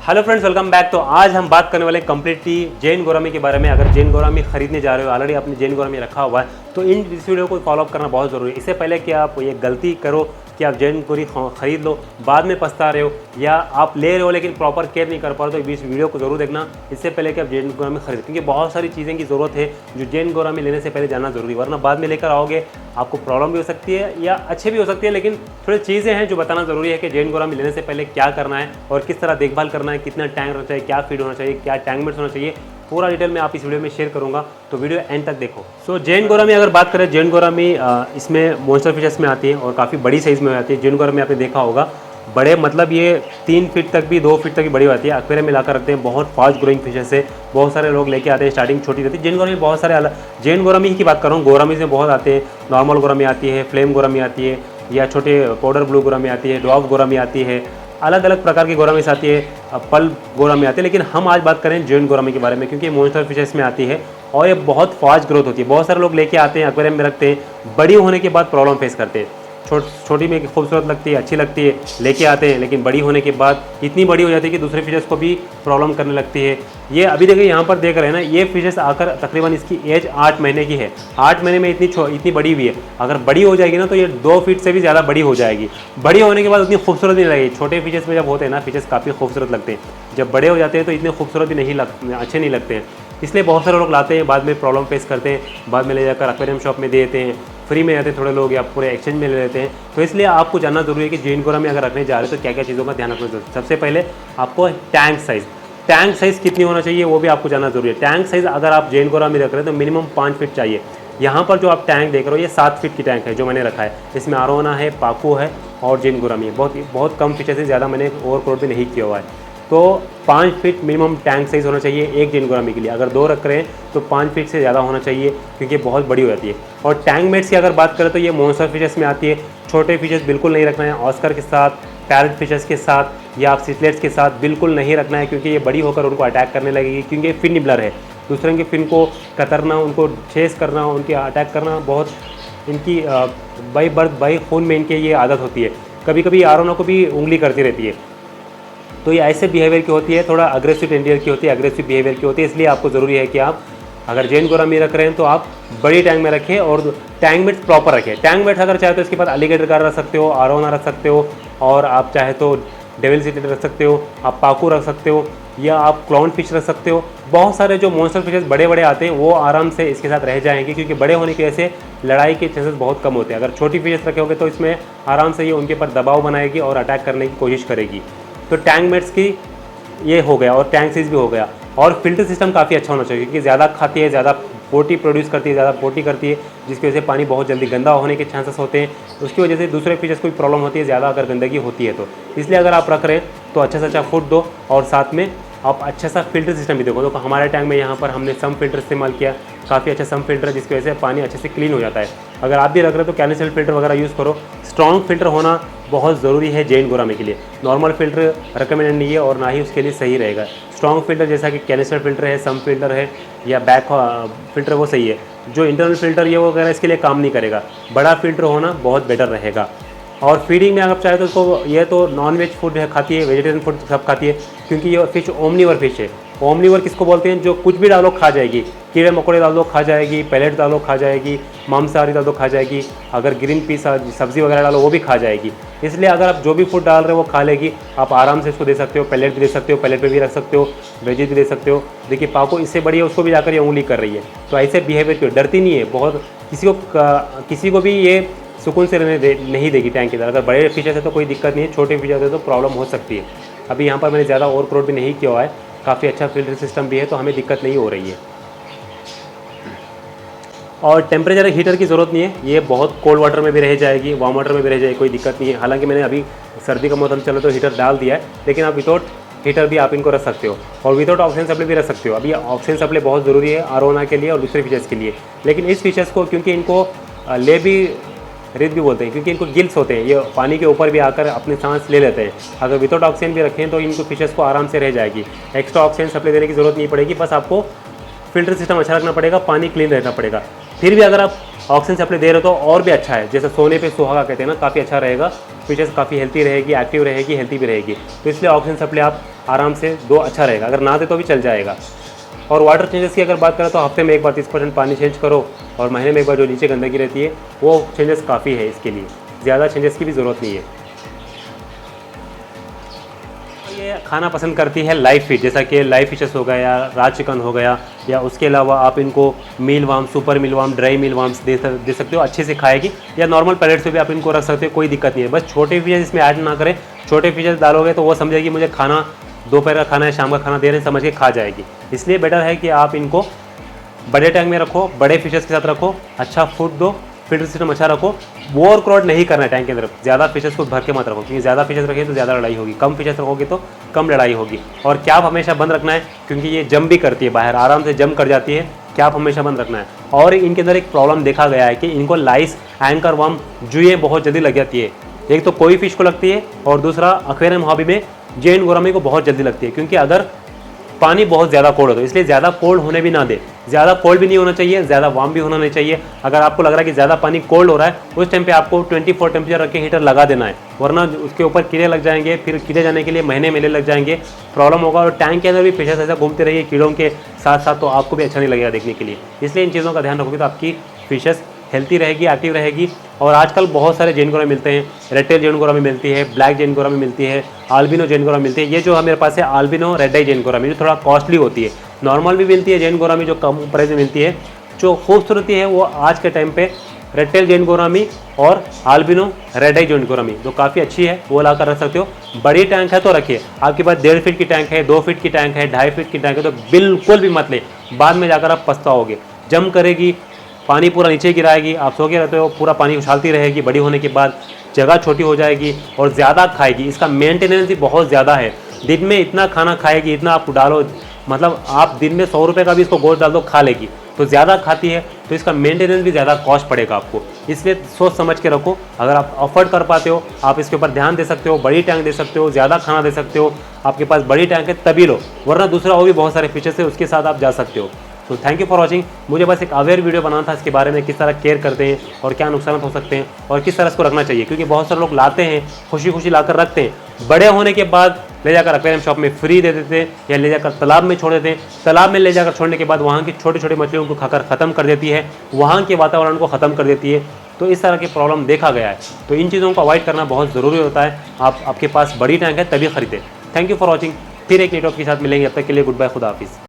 Hello friends, welcome back. तो आज हम बात करने वाले कम्प्लीटली जैन गोरामी के बारे में। अगर जैन गोरामी खरीदने जा रहे हो, ऑलरेडी आपने जैन गोरामी रखा हुआ है, तो इस वीडियो को फॉलोअप करना बहुत ज़रूरी है। इससे पहले कि आप ये गलती करो कि आप जैन गोरी खरीद लो, बाद में पछता रहे हो, या आप ले रहे हो लेकिन प्रॉपर केयर नहीं कर पा रहे, तो इस वीडियो को जरूर देखना इससे पहले कि आप जैन गोरामी खरीद, क्योंकि बहुत सारी चीज़ें की ज़रूरत है जो जैन गोरामी लेने से पहले जानना जरूरी है, वरना बाद में लेकर आओगे आपको प्रॉब्लम भी हो सकती है या अच्छे भी हो सकती है। लेकिन थोड़ी चीज़ें हैं जो बताना ज़रूरी है कि जैन गोरामी लेने से पहले क्या करना है और किस तरह देखभाल करना है, कितना टैंक रहना चाहिए, क्या फीड होना चाहिए, क्या टैंक मेट्स होना चाहिए, पूरा डिटेल में आप इस वीडियो में शेयर करूंगा, तो वीडियो एंड तक देखो। सो जैन गोरामी अगर बात करें, जैन गोरामी इसमें मॉन्स्टर फिशेस में आती है और काफ़ी बड़ी साइज़ में आती है। जैन गोरामी आपने देखा होगा बड़े, मतलब ये 3 फीट तक भी, 2 फीट तक भी बड़ी होती है। एक्वेरियम में लाकर रखते हैं, बहुत फास्ट ग्रोइंग फिशेस है। बहुत सारे लोग लेके आते हैं, स्टार्टिंग छोटी रहती है। जैन गोरामी बहुत सारे अलग, जैन गोरामी की बात कर रहा हूँ, गोरामी से बहुत आते हैं। नॉर्मल गोरामी आती है, फ्लेम गोरामी आती है, या छोटे पाउडर ब्लू गोरामी आती है, डॉग गोरामी आती है, अलग अलग प्रकार की गोरामी आती है, पल गोरामी आती है। लेकिन हम आज बात करें जैन गोरामी के बारे में, क्योंकि मॉन्स्टर फिशेस में आती है और ये बहुत फास्ट ग्रोथ होती है। बहुत सारे लोग लेके आते हैं, एक्वेरियम में रखते हैं, बड़ी होने के बाद प्रॉब्लम फेस करते हैं। छोटी में खूबसूरत लगती है, अच्छी लगती है, लेके आते हैं, लेकिन बड़ी होने के बाद इतनी बड़ी हो जाती है कि दूसरे फिशेस को भी प्रॉब्लम करने लगती है। ये अभी देखिए यहाँ पर देख रहे हैं ना, ये फिशेस आकर तकरीबन इसकी एज 8 महीने की है। 8 महीने में इतनी बड़ी हुई है। अगर बड़ी हो जाएगी ना तो ये 2 फीट से भी ज़्यादा बड़ी हो जाएगी। बड़ी होने के बाद उतनी खूबसूरत नहीं लगेगी। छोटे फिशेस में जब होते हैं ना, फिशेस काफ़ी खूबसूरत लगते हैं, जब बड़े हो जाते हैं तो इतने खूबसूरत भी नहीं लगते, अच्छे नहीं लगते हैं। इसलिए बहुत सारे लोग लाते हैं, बाद में प्रॉब्लम फेस करते हैं, बाद में ले जाकर एक्वेरियम शॉप में दे देते हैं, फ्री में आते हैं थोड़े लोग, या पूरे एक्सचेंज में ले लेते हैं। तो इसलिए आपको जानना जरूरी है कि जैन गोरामी अगर रखने जा रहे हैं तो क्या क्या चीज़ों का ध्यान रखना जरूरी है। सबसे पहले आपको टैंक साइज़ कितनी होना चाहिए वो भी आपको जानना जरूरी है। टैंक साइज़ अगर आप जैन गोरामी रख रहे हैं तो मिनिमम 5 फीट चाहिए। यहाँ पर जो आप टैंक देख रहे हो ये 7 फीट की टैंक है जो मैंने रखा है। इसमें आरोना है, पाकू है और जैन गोरामी है। बहुत कम फीचर्स है, ज़्यादा मैंने ओवरक्राउड भी नहीं किया हुआ है। तो 5 फीट मिनिमम टैंक साइज़ होना चाहिए एक जैन गोरामी के लिए। अगर 2 रख रहे हैं तो 5 फीट से ज़्यादा होना चाहिए, क्योंकि बहुत बड़ी हो जाती है। और टैंक मेट्स की अगर बात करें तो ये मॉन्स्टर फिशेस में आती है। छोटे फिशेस बिल्कुल नहीं रखना है, ऑस्कर के साथ, पैरेट फिशेस के साथ या आप सिसलेट्स के साथ बिल्कुल नहीं रखना है, क्योंकि ये बड़ी होकर उनको अटैक करने लगेगी। क्योंकि ये फिन निबलर है, दूसरे के फिन को कतरना, उनको चेस करना, उनके अटैक करना, बहुत इनकी बाई बर्थ बाई खून में इनके ये आदत होती है। कभी कभी आरोना को भी उंगली करती रहती है। तो ये ऐसे बिहेवियर की होती है, थोड़ा अग्रेसिव टेंडियर की होती है, अग्रेसिव बिहेवियर की होती है। इसलिए आपको ज़रूरी है कि आप अगर जैन गोरामी रख रहे हैं तो आप बड़ी टैंक में रखें और टैंक मेट्स प्रॉपर रखें। टैंक मेट्स अगर चाहे तो इसके बाद अलीगेटर का रख सकते हो, आरोना रख सकते हो, और आप चाहे तो डेविल सिटी रख सकते हो, आप पाकू रख सकते हो, या आप क्लाउन फिश रख सकते हो। बहुत सारे जो मॉन्स्टर फिशेस बड़े बड़े आते हैं वो आराम से इसके साथ रह जाएंगे, क्योंकि बड़े होने की वजह से लड़ाई के चांसेस बहुत कम होते हैं। अगर छोटी फिशेस रखे होंगे तो इसमें आराम से ये उनके ऊपर दबाव बनाएगी और अटैक करने की कोशिश करेगी। तो टैंक मेट्स की ये हो गया, और टैंक साइज भी हो गया। और फिल्टर सिस्टम काफ़ी अच्छा होना चाहिए, क्योंकि ज़्यादा खाती है, ज़्यादा पोटी प्रोड्यूस करती है, ज़्यादा पोटी करती है, जिसकी वजह से पानी बहुत जल्दी गंदा होने के चांसेस होते हैं। उसकी वजह से दूसरे फिशेस को भी प्रॉब्लम होती है ज़्यादा अगर गंदगी होती है तो। इसलिए अगर आप रख रहे हैं तो अच्छा से अच्छा फूड दो, और साथ में आप अच्छा सा फिल्टर सिस्टम भी देखो। तो हमारे टैंक में यहाँ पर हमने सम फिल्टर इस्तेमाल किया, काफ़ी अच्छा सम फिल्टर है, जिसकी वजह से पानी अच्छे से क्लीन हो जाता है। अगर आप भी रख रहे हो तो कैनिस्टल फिल्टर वगैरह यूज़ करो। स्ट्रॉन्ग फिल्टर होना बहुत ज़रूरी है जैन गोरामी के लिए। नॉर्मल फिल्टर रिकमेंडेड नहीं है और ना ही उसके लिए सही रहेगा। स्ट्रॉन्ग फिल्टर जैसा कि कैनिस्टर फिल्टर है, सम फिल्टर है, या बैक फिल्टर, वो सही है। जो इंटरनल फिल्टर ये वगैरह इसके लिए काम नहीं करेगा। बड़ा फिल्टर होना बहुत बेटर रहेगा। और फीडिंग में अगर चाहे तो इसको, ये तो नॉन वेज फूड है खाती है, वेजिटेरियन फूड सब खाती है, क्योंकि ये फिश ओमनीवर फिश है। ओमनीवर किसको बोलते हैं? जो कुछ भी डालो खा जाएगी। कीड़े मकोड़े डाल दो खा जाएगी, पैलेट डालो खा जाएगी, मांसाहारी डाल दो खा जाएगी, अगर ग्रीन पीस सब्जी वगैरह डालो वो भी खा जाएगी। इसलिए अगर आप जो भी फूड डाल रहे हो वो खा लेगी। आप आराम से इसको दे सकते हो, पैलेट भी दे सकते हो, पैलेट पे भी रख सकते हो, वेजिज भी दे सकते हो। देखिए पाको इससे बड़ी है, उसको भी जाकर ये उंगली कर रही है। तो ऐसे बिहेवियर क्यों, डरती नहीं है बहुत, किसी को भी ये सुकून से नहीं देगी टैंक के अंदर। अगर बड़े फिशेस है तो कोई दिक्कत नहीं है, छोटे फिशेस है तो प्रॉब्लम हो सकती है। अभी यहाँ पर मैंने ज़्यादा ओवरक्राउड भी नहीं किया हुआ है, काफ़ी अच्छा फिल्टर सिस्टम भी है, तो हमें दिक्कत नहीं हो रही है। और टेम्परेचर हीटर की ज़रूरत नहीं है, ये बहुत कोल्ड वाटर में भी रह जाएगी, वार्म वाटर में भी रह जाएगी, कोई दिक्कत नहीं है। हालांकि मैंने अभी सर्दी का मौसम चला तो हीटर डाल दिया है, लेकिन आप विदाउट हीटर भी आप इनको रख सकते हो, और विदाउट ऑक्सीजन सप्लाई भी रख सकते हो। अभी ऑक्सीजन सप्लाई बहुत ज़रूरी है आरोना के लिए और दूसरे फीचर्स के लिए। लेकिन इस फीचर्स को, क्योंकि इनको ले भी रेत भी बोलते हैं, क्योंकि इनको गिल्स होते हैं, ये पानी के ऊपर भी आकर अपनी सांस ले लेते हैं। अगर विदाउट ऑक्सीजन भी रखें तो इनको फिशेस को आराम से रह जाएगी। एक्स्ट्रा ऑक्सीजन सप्लाई देने की ज़रूरत नहीं पड़ेगी, बस आपको फिल्टर सिस्टम अच्छा रखना पड़ेगा, पानी क्लीन रहना पड़ेगा। फिर भी अगर आप ऑक्सीजन सप्लाई दे रहे हो तो और भी अच्छा है, जैसे सोने पे सुहागा कहते हैं ना, काफ़ी अच्छा रहेगा। फिशेस काफ़ी हेल्थी रहेगी, एक्टिव रहेगी, हेल्थी भी रहेगी। तो इसलिए ऑक्सीजन सप्लाई आप आराम से दो, अच्छा रहेगा। अगर ना दे तो भी चल जाएगा। और वाटर चेंजेस की अगर बात करें तो हफ्ते में एक बार 30% पानी चेंज करो, और महीने में एक बार जो नीचे गंदगी रहती है वो चेंजेस काफ़ी है, इसके लिए ज़्यादा चेंजेस की भी ज़रूरत नहीं है। ये खाना पसंद करती है लाइव फीड, जैसा कि लाइव फिशेस हो गया या राज चिकन हो गया, या उसके अलावा आप इनको मील वार्म, सुपर मील वार्म, ड्राई मील वार्म्स दे सकते हो, अच्छे से खाएगी। या नॉर्मल पैलेट से भी आप इनको रख सकते हो, कोई दिक्कत नहीं है। बस छोटे फिशेस इसमें ऐड ना करें। छोटे फिशेस डालोगे तो वो समझेगी मुझे खाना दोपहर का खाना है, शाम का खाना दे रहे हैं, समझ के खा जाएगी। इसलिए बेटर है कि आप इनको बड़े टैंक में रखो, बड़े फिशेस के साथ रखो, अच्छा फूड दो, फिल्टर सिस्टम अच्छा रखो। ओवर क्राउड नहीं करना है टैंक के अंदर, ज़्यादा फिशेस को भर के मत रखो, क्योंकि ज़्यादा फिशेस रखेंगे तो ज़्यादा लड़ाई होगी, कम फिशेस रखोगे तो कम लड़ाई होगी। और कैप हमेशा बंद रखना है, क्योंकि ये जम भी करती है बाहर, आराम से जम कर जाती है। कैप हमेशा बंद रखना है। और इनके अंदर एक प्रॉब्लम देखा गया है कि इनको लाइस, एंकर वर्म, जुएँ बहुत जल्दी लग जाती है। एक तो कोई फिश को लगती है, और दूसरा एक्वेरियम हॉबी में जैन गोरामी को बहुत जल्दी लगती है, क्योंकि अगर पानी बहुत ज़्यादा कोल्ड हो तो, इसलिए ज़्यादा कोल्ड होने भी ना दे। ज़्यादा कोल्ड भी नहीं होना चाहिए, ज़्यादा वार्म भी होना नहीं चाहिए। अगर आपको लग रहा है कि ज़्यादा पानी कोल्ड हो रहा है, उस टाइम पे आपको 24 टेम्परेचर रख के हीटर लगा देना है, वरना उसके ऊपर कीड़े लग जाएंगे। फिर कीड़े जाने के लिए महीने मेले लग जाएंगे, प्रॉब्लम होगा। और टैंक के अंदर भी फिशेस ऐसा घूमते रहिए कीड़ों के साथ साथ, तो आपको भी अच्छा नहीं लगेगा देखने के लिए। इसलिए इन चीज़ों का ध्यान रखोगे तो आपकी फिशेस हेल्थी रहेगी, एक्टिव रहेगी। और आजकल बहुत सारे जैन गोरामी मिलते हैं, रेड टेल जैन गोरामी मिलती है, ब्लैक जैन गोरामी मिलती है, आल्बिनो जैन गोरामी मिलती है। ये जो मेरे पास है आल्बिनो रेड आई जैन गोरामी, जो थोड़ा कॉस्टली होती है। नॉर्मल भी मिलती है जैन गोरामी जो कम प्राइस में मिलती है। जो खूबसूरती है वो आज के टाइम पे रेड टेल जैन गोरामी और आल्बिनो रेड आई जैन गोरामी जो काफ़ी अच्छी है, वो ला कर रख सकते हो। बड़ी टैंक है तो रखिए, आपके पास 1.5 फीट की टैंक है, 2 फीट की टैंक है, 2.5 फीट की टैंक है, तो बिल्कुल भी मत ले। बाद में जाकर आप पछताओगे, जम करेगी, पानी पूरा नीचे गिराएगी, आप सो के रहते हो, पूरा पानी उछालती रहेगी। बड़ी होने के बाद जगह छोटी हो जाएगी और ज़्यादा खाएगी। इसका मेंटेनेंस भी बहुत ज़्यादा है। दिन में इतना खाना खाएगी, इतना आप डालो, मतलब आप दिन में 100 रुपये का भी इसको गोश्त डाल दो, खा लेगी। तो ज़्यादा खाती है तो इसका मेंटेनेंस भी ज़्यादा कॉस्ट पड़ेगा आपको। इसलिए सोच समझ के रखो। अगर आप अफोर्ड कर पाते हो, आप इसके ऊपर ध्यान दे सकते हो, बड़ी टैंक दे सकते हो, ज़्यादा खाना दे सकते हो। आपके पास बड़ी टैंक है तभी लो, वरना दूसरा और भी बहुत सारे फीचर्स है, उसके साथ आप जा सकते हो। तो थैंक यू फॉर वॉचिंग। मुझे बस एक अवेयर वीडियो बनाना था इसके बारे में, किस तरह केयर करते हैं और क्या नुकसान हो सकते हैं और किस तरह इसको रखना चाहिए। क्योंकि बहुत सारे लोग लाते हैं, खुशी खुशी लाकर रखते हैं, बड़े होने के बाद ले जाकर एक्वेरियम शॉप में फ्री दे देते हैं या ले जाकर तालाब में छोड़ देते हैं। तालाब में ले जाकर छोड़ने के बाद वहाँ की छोटी छोटी मछलियों को खाकर ख़त्म कर देती है, वहाँ के वातावरण को ख़त्म कर देती है। तो इस तरह के प्रॉब्लम देखा गया है। तो इन चीज़ों को अवॉइड करना बहुत ज़रूरी होता है। आपके पास बड़ी टैंक है तभी खरीदें। Thank you for watching. फिर एक नेटवर्क के साथ मिलेंगे, अब तक के लिए गुड बाय, खुदा हाफिज़।